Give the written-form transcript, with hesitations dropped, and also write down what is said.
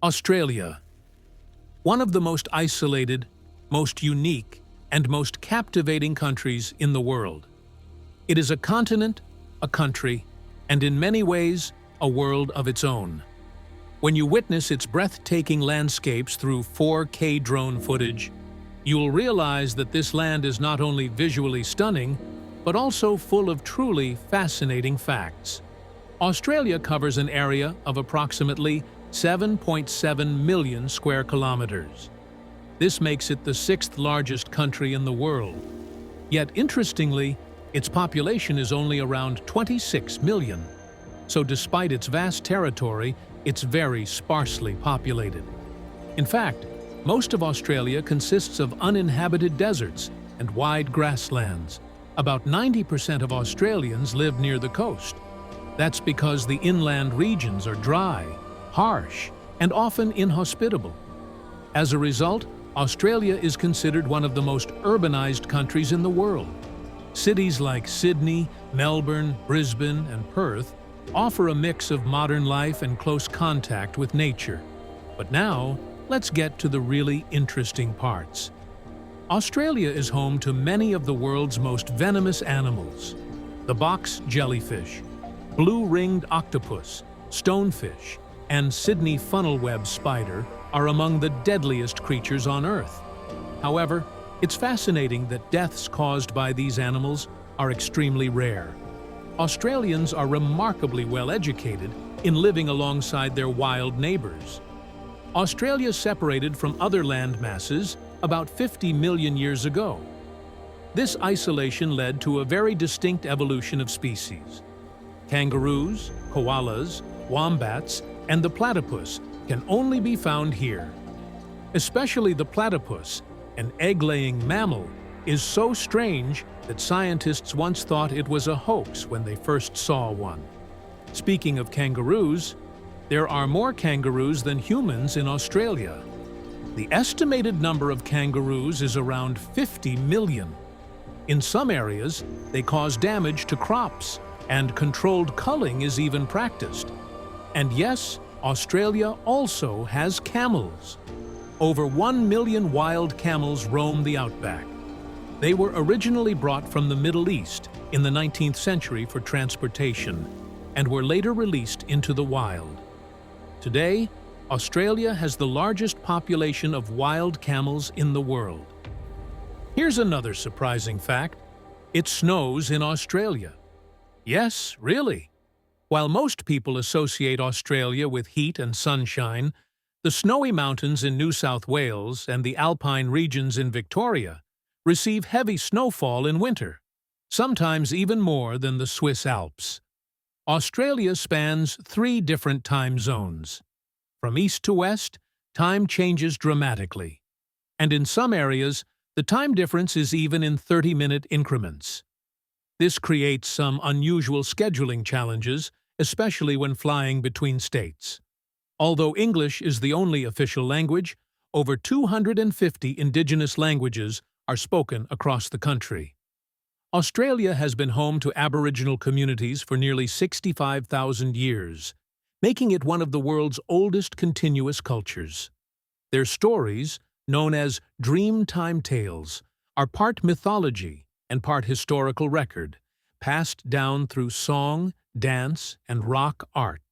Australia, one of the most isolated, most unique, and most captivating countries in the world. It is a continent, a country, and in many ways, a world of its own. When you witness its breathtaking landscapes through 4K drone footage, you'll realize that this land is not only visually stunning, but also full of truly fascinating facts. Australia covers an area of approximately 7.7 million square kilometers. This makes it the sixth largest country in the world. Yet, interestingly, its population is only around 26 million. So despite its vast territory, it's very sparsely populated. In fact, most of Australia consists of uninhabited deserts and wide grasslands. About 90% of Australians live near the coast. That's because the inland regions are dry, harsh, and often inhospitable. As a result, Australia is considered one of the most urbanized countries in the world. Cities like Sydney, Melbourne, Brisbane, and Perth offer a mix of modern life and close contact with nature. But now, let's get to the really interesting parts. Australia is home to many of the world's most venomous animals. The box jellyfish, blue-ringed octopus, stonefish, and Sydney funnel-web spider are among the deadliest creatures on Earth. However, it's fascinating that deaths caused by these animals are extremely rare. Australians are remarkably well educated in living alongside their wild neighbors. Australia separated from other land masses about 50 million years ago. This isolation led to a very distinct evolution of species. Kangaroos, koalas, wombats, and the platypus can only be found here. Especially the platypus, an egg-laying mammal, is so strange that scientists once thought it was a hoax when they first saw one. Speaking of kangaroos, there are more kangaroos than humans in Australia. The estimated number of kangaroos is around 50 million. In some areas, they cause damage to crops, and controlled culling is even practiced. And yes, Australia also has camels. Over 1 million wild camels roam the outback. They were originally brought from the Middle East in the 19th century for transportation and were later released into the wild. Today, Australia has the largest population of wild camels in the world. Here's another surprising fact. It snows in Australia. Yes, really. While most people associate Australia with heat and sunshine, the snowy mountains in New South Wales and the alpine regions in Victoria receive heavy snowfall in winter, sometimes even more than the Swiss Alps. Australia spans 3 different time zones. From east to west, time changes dramatically, and in some areas, the time difference is even in 30-minute increments. This creates some unusual scheduling challenges, especially when flying between states. Although English is the only official language, over 250 indigenous languages are spoken across the country. Australia has been home to Aboriginal communities for nearly 65,000 years, making it one of the world's oldest continuous cultures. Their stories, known as Dreamtime tales, are part mythology and part historical record, passed down through song, dance, and rock art.